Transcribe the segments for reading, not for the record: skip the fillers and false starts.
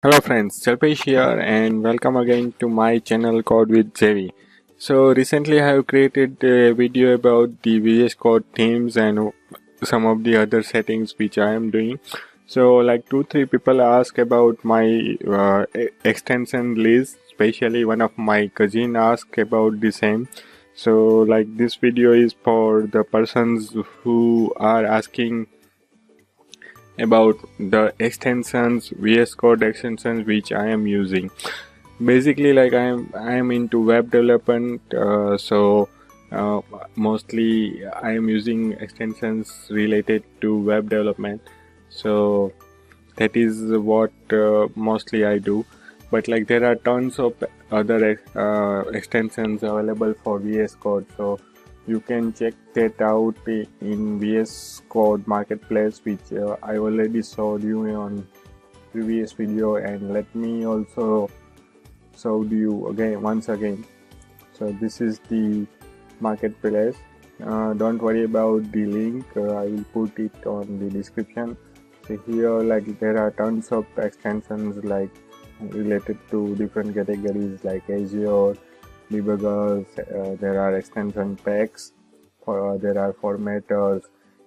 Hello friends, Jalpesh here and welcome again to my channel Code with JV. So recently I have created a video about the VScode themes and some of the other settings which I am doing. So like 2-3 people ask about my extension list, especially one of my cousin asked about the same. So like this video is for the persons who are asking about the extensions, VS Code extensions which I am using. Basically, like I am into web development, so mostly I am using extensions related to web development. So that is what mostly I do. But like there are tons of other extensions available for VS Code. So you can check that out in VS Code marketplace, which I already showed you on previous video, and let me also show you again once again. So this is the marketplace. Don't worry about the link, I will put it on the description. So here like there are tons of extensions like related to different categories like Azure, debuggers, there are extension packs, there are formatters,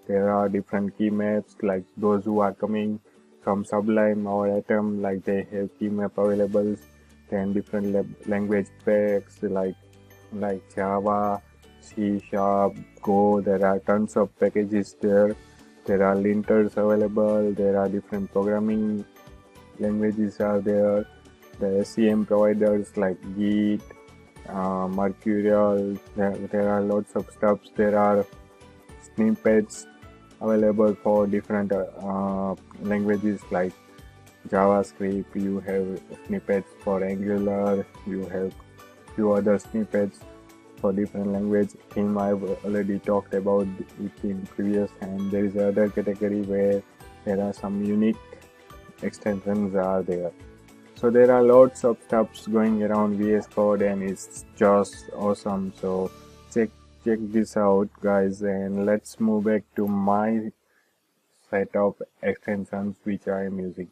there are different key maps like those who are coming from Sublime or Atom, like they have key map available. Then different language packs like Java, C Sharp, Go. There are tons of packages there. There are linters available. There are different programming languages are there. The SCM providers like Git, Mercurial. There are lots of stuffs. There are snippets available for different languages like JavaScript. You have snippets for Angular. You have few other snippets for different language. Theme I've already talked about it in previous, and there is another category where there are some unique extensions are there. So there are lots of stuffs going around VS Code and it's just awesome. So check this out guys, and let's move back to my set of extensions which I am using.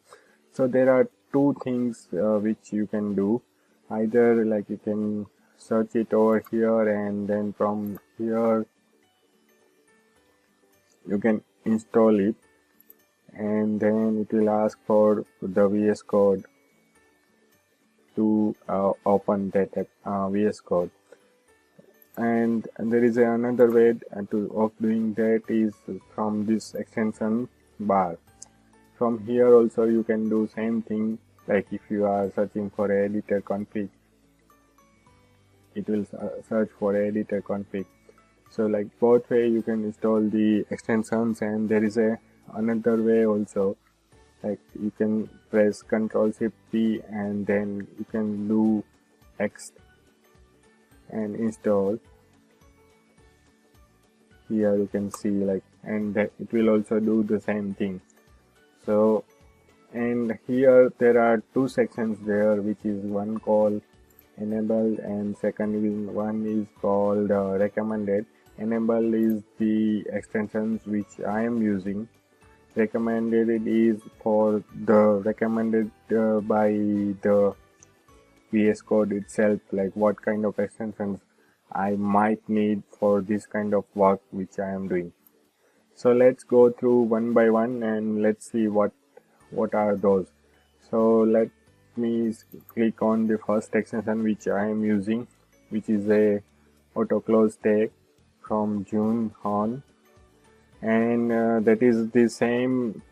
So there are two things which you can do. Either like you can search it over here, and then from here you can install it, and then it will ask for the VS Code to open that VS Code. And there is another way of doing that is from this extension bar. From here also you can do same thing, like if you are searching for editor config, it will search for editor config. So like both way you can install the extensions, and there is another way also, like you can press Ctrl+Shift+P and then you can do X and install. Here you can see like, and that it will also do the same thing. So, and here there are two sections there, which is one called enabled and second one is called recommended. Enabled is the extensions which I am using. Recommended is for the recommended by the VS Code itself, like what kind of extensions I might need for this kind of work which I am doing. So let's go through one by one and let's see what are those. So let me click on the first extension which I am using, which is a auto close tag from June on, and that is the same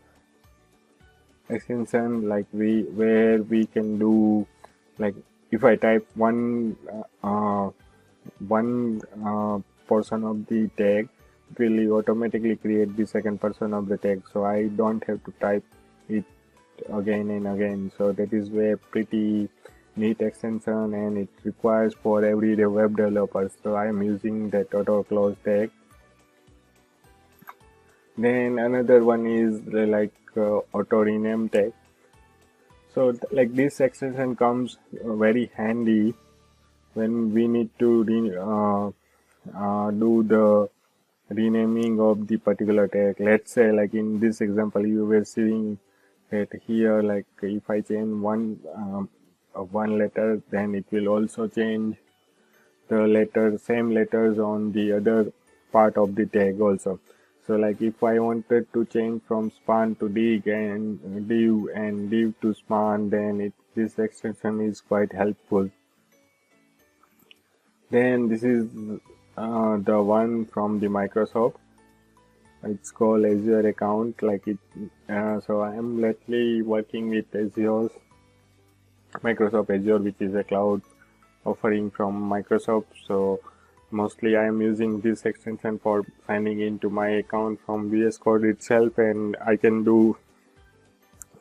extension like where we can do, like if I type one portion of the tag, it will automatically create the second portion of the tag, so I don't have to type it again and again. So that is a pretty neat extension, and it requires for everyday web developers. So I am using that auto close tag. Then another one is like auto rename tag. So like this extension comes very handy when we need to do the renaming of the particular tag. Let's say like in this example you were seeing that here, like if I change one letter, then it will also change the same letters on the other part of the tag also. So like if I wanted to change from span to dig and div to span, then this extension is quite helpful. Then this is the one from the Microsoft. It's called Azure account. So I am lately working with Microsoft Azure, which is a cloud offering from Microsoft. So mostly I am using this extension for signing into my account from VScode itself, and I can do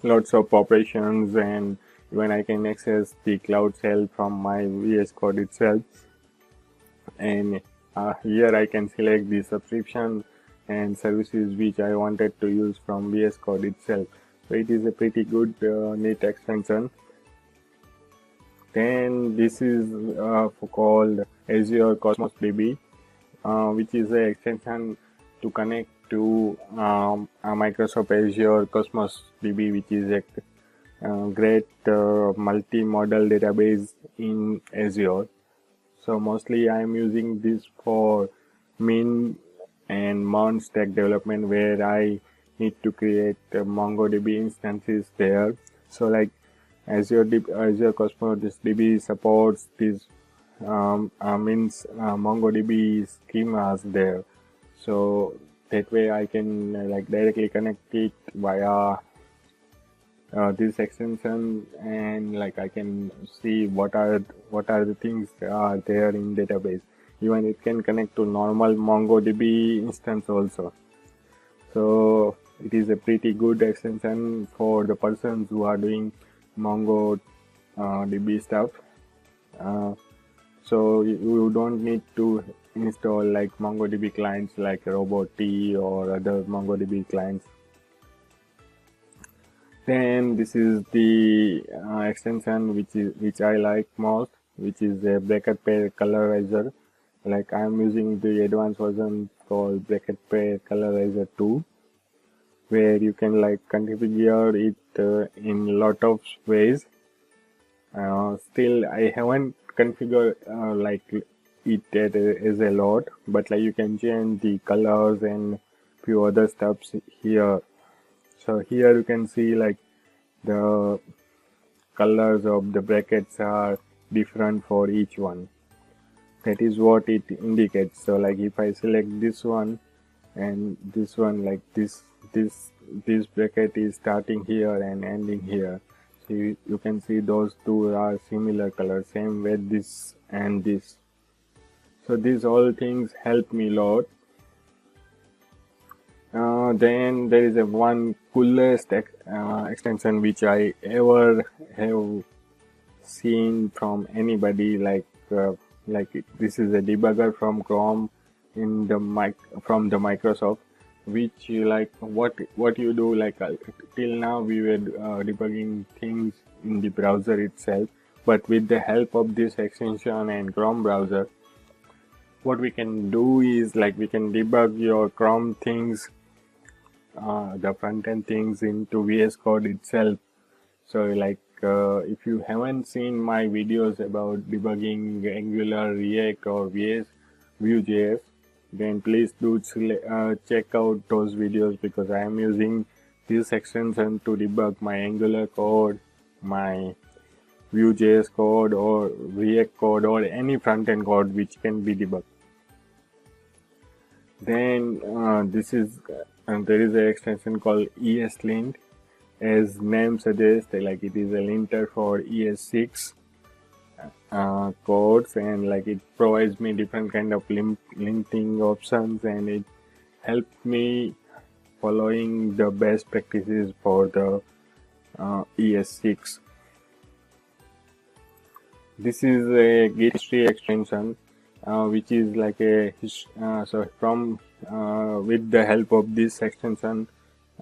lots of operations, and even I can access the cloud shell from my VScode itself. And here I can select the subscription and services which I wanted to use from VScode itself. So it is a pretty good neat extension. Then this is called Azure Cosmos DB, which is an extension to connect to Microsoft Azure Cosmos DB, which is a great multi-model database in Azure. So mostly I am using this for min and mount stack development, where I need to create MongoDB instances there. So like Azure Cosmos DB supports this MongoDB schemas there. So that way I can like directly connect it via this extension, and like I can see what are the things that are there in database. Even it can connect to normal MongoDB instance also. So it is a pretty good extension for the persons who are doing MongoDB stuff. So you don't need to install like MongoDB clients like Robot-T or other MongoDB clients. Then this is the extension which I like most, which is a bracket pair colorizer. Like I am using the advanced version called bracket pair colorizer 2, where you can like configure it in a lot of ways. Still I haven't configured like it as a lot, but like you can change the colors and few other stuffs here. So here you can see like the colors of the brackets are different for each one. That is what it indicates. So like if I select this one and this one, like this bracket is starting here and ending here. So you can see those two are similar colors, same with this and this. So these all things help me a lot. Then there is a one coolest extension which I ever have seen from anybody. This is a debugger from Chrome from the Microsoft, which like what you do, like till now we were debugging things in the browser itself, but with the help of this extension and Chrome browser, what we can do is like we can debug your Chrome things, the front-end things into VS Code itself. So like if you haven't seen my videos about debugging Angular, React or Vue.js, then please do check out those videos, because I am using this extension to debug my Angular code, my Vue.js code or React code or any front-end code which can be debugged. Then there is an extension called ESLint. As name suggests, like it is a linter for ES6 codes, and like it provides me different kind of linting options, and it helps me following the best practices for the ES6. This is a Git history extension, which is like a with the help of this extension,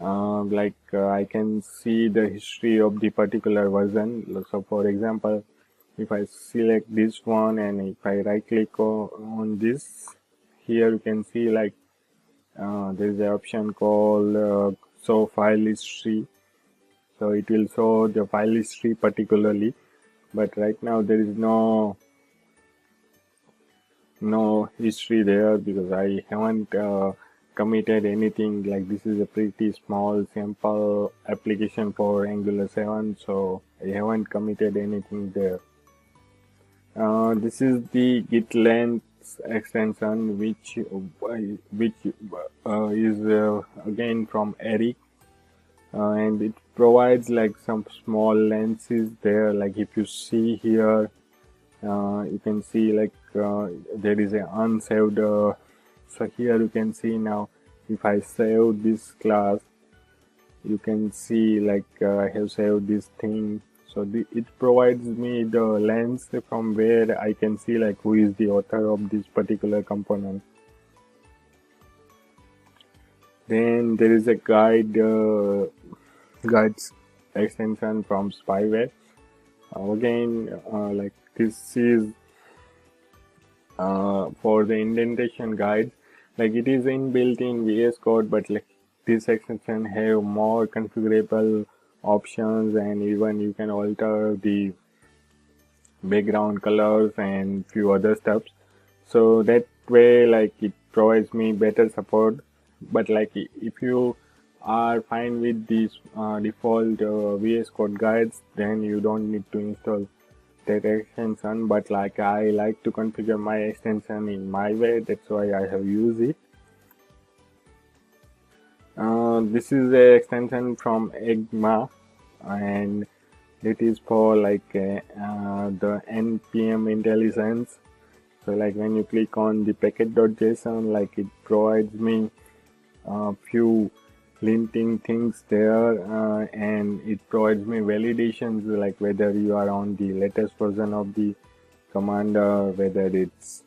I can see the history of the particular version. So for example, if I select this one and if I right click on this, here you can see like there is an option called show file history. so it will show the file history particularly, but right now there is no history there because I haven't committed anything. Like, this is a pretty small sample application for Angular 7, so I haven't committed anything there. This is the git length extension, which is again from Eric, and it provides like some small lengths there. Like, if you see here, you can see like there is a unsaved, so here you can see now if I save this class, you can see like I have saved this thing. So it provides me the length from where I can see like who is the author of this particular component. Then there is a guides extension from spyware. Again, like this is for the indentation guides. Like, it is inbuilt in VScode, but like this extension have more configurable options, and even you can alter the background colors and few other stuffs. So that way, like, it provides me better support. But like, if you are fine with these default VScode guides, then you don't need to install that extension. But like, I like to configure my extension in my way, that's why I have used it. This is a extension from Enum, and it is for like the npm intelligence. So like, when you click on the packet.json, like, it provides me a few linting things there, and it provides me validations, like whether you are on the latest version of the command, whether it's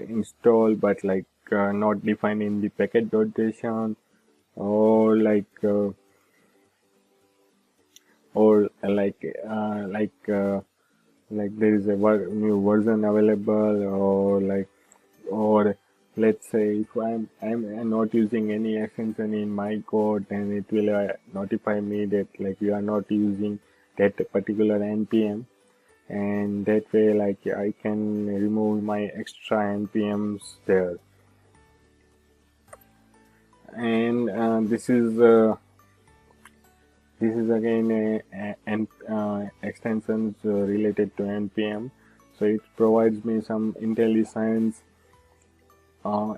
installed but like not defined in the packet.json, or like there is a new version available, or let's say if I'm not using any extension in my code, then it will notify me that like you are not using that particular npm, and that way like I can remove my extra npms there. And this is again extensions related to npm, so it provides me some intelligence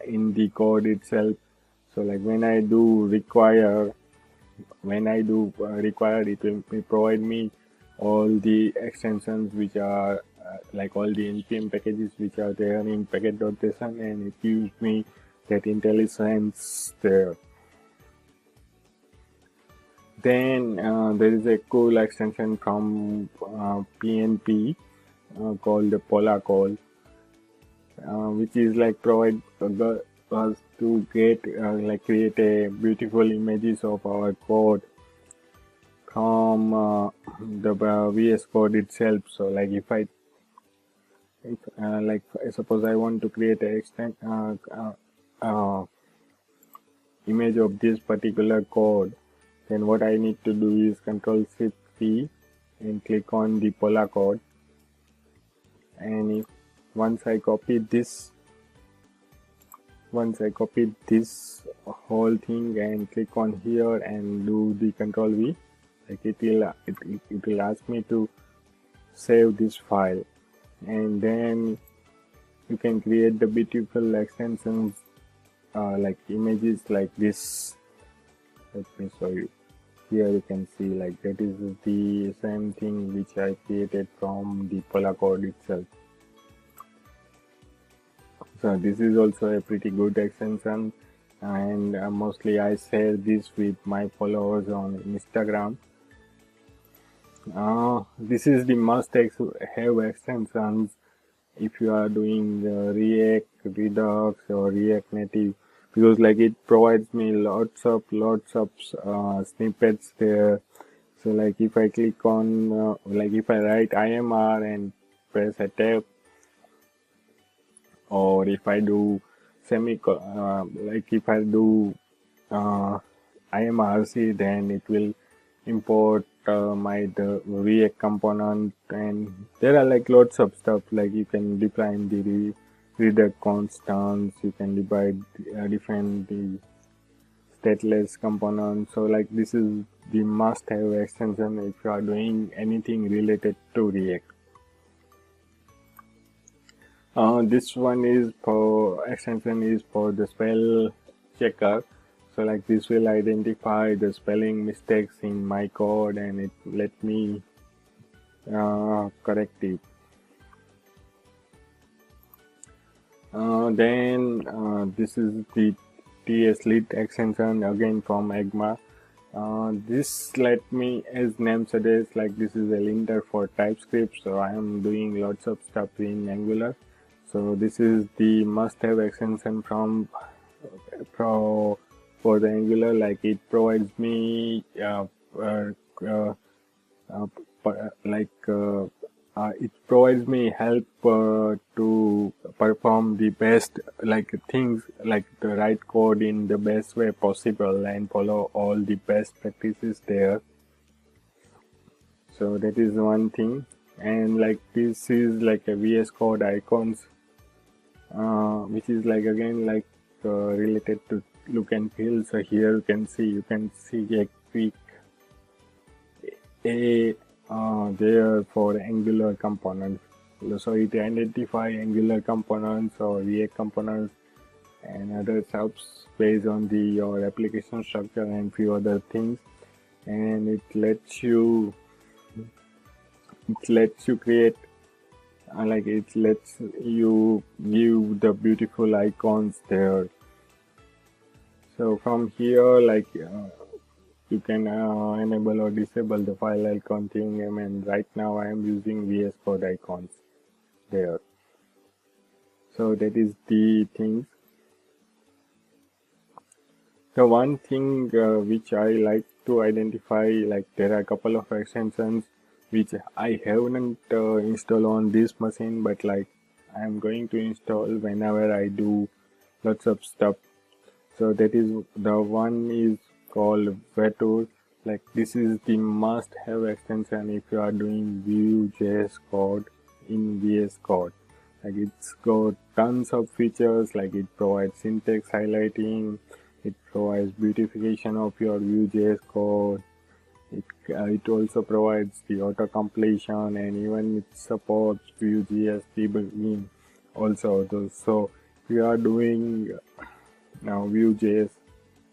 in the code itself. So like, when I do require, it will provide me all the extensions which are like all the npm packages which are there in packet.json, and it gives me that intelligence there. Then there is a cool extension from PNP called the Pola call, which is like provide us to get create a beautiful images of our code from the VS Code itself. So like, if suppose I want to create a image of this particular code, then what I need to do is Ctrl+Shift+P and click on the Pola code, and once I copy this whole thing and click on here and do the Ctrl+V, like it will ask me to save this file, and then you can create the beautiful extensions like images like this. Let me show you. Here you can see like that is the same thing which I created from the Pola code itself. So this is also a pretty good extension, and mostly I share this with my followers on Instagram. This is the must-have extensions if you are doing React, Redux or React Native, because like it provides me lots of snippets there. So like, if I click on like if I write IMR and press a tab, or if I do if I do imrc, then it will import the React component, and there are like lots of stuff, like you can define the reader constants, you can define the stateless components. So like this is the must-have extension if you are doing anything related to React. This one is for extension is for the spell checker. So like this will identify the spelling mistakes in my code and it let me correct it. Then this is the tslit extension, again from Egma. This let me, as name suggests, like this is a linter for TypeScript, so I am doing lots of stuff in Angular. So this is the must-have extension for the Angular. Like it provides me it provides me help to perform the best things, like the right code in the best way possible and follow all the best practices there. So that is one thing. And like this is like a VScode icons, which is like again like related to look and feel. So here you can see a quick there for Angular components. So it identify Angular components or React components and other subs based on your application structure and few other things, and it lets you create it lets you give the beautiful icons there. So from here you can enable or disable the file icon thing, and right now I am using VScode icons there. So that is the things. The one thing which I like to identify, like there are a couple of extensions which I haven't installed on this machine, but like I am going to install whenever I do lots of stuff. So that is the one is called Autor. Like this is the must-have extension if you are doing Vue.js code in VS Code. Like it's got tons of features, like it provides syntax highlighting, it provides beautification of your Vue.js code, it also provides the auto completion, and even it supports Vue.js debugging also. So if you are doing now Vue.js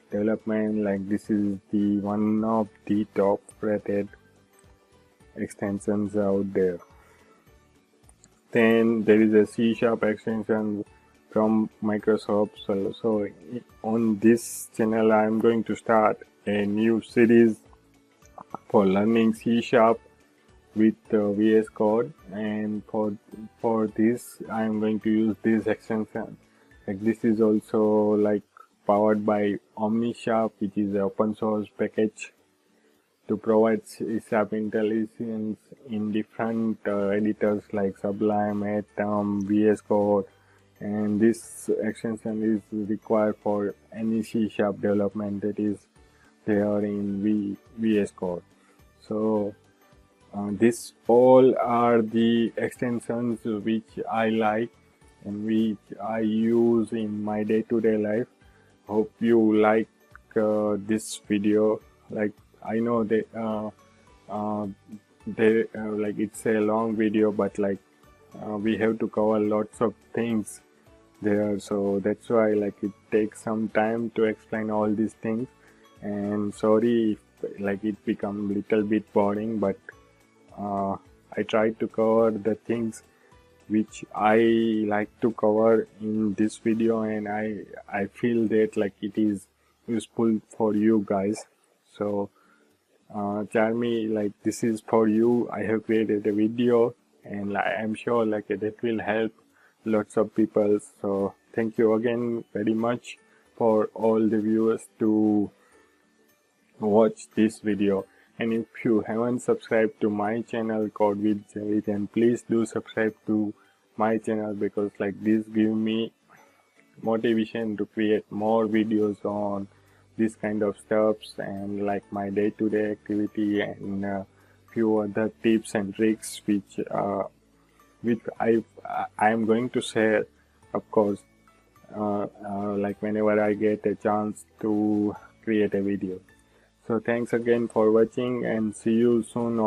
development, like this is the one of the top rated extensions out there. Then there is a C# extension from Microsoft. So on this channel I am going to start a new series for learning C# with VS Code, and for this I am going to use this extension. Like this is also like powered by OmniSharp, which is an open source package to provide C# intelligence in different editors like Sublime, Atom, VS Code, and this extension is required for any C# development that is there in VS Code. So these all are the extensions which I like and which I use in my day-to-day life. Hope you like this video. Like I know that like it's a long video, but like we have to cover lots of things there, so that's why like it takes some time to explain all these things. And sorry if like it become little bit boring, but I try to cover the things which I like to cover in this video, and I feel that like it is useful for you guys. So Charmy, like this is for you. I have created a video, and I'm sure like that will help lots of people. So thank you again very much for all the viewers to watch this video. And if you haven't subscribed to my channel Code with Jerry, then please do subscribe to my channel, because like this give me motivation to create more videos on this kind of stuffs, and like my day-to-day activity, and few other tips and tricks which I am going to share, of course, like whenever I get a chance to create a video. So thanks again for watching, and see you soon.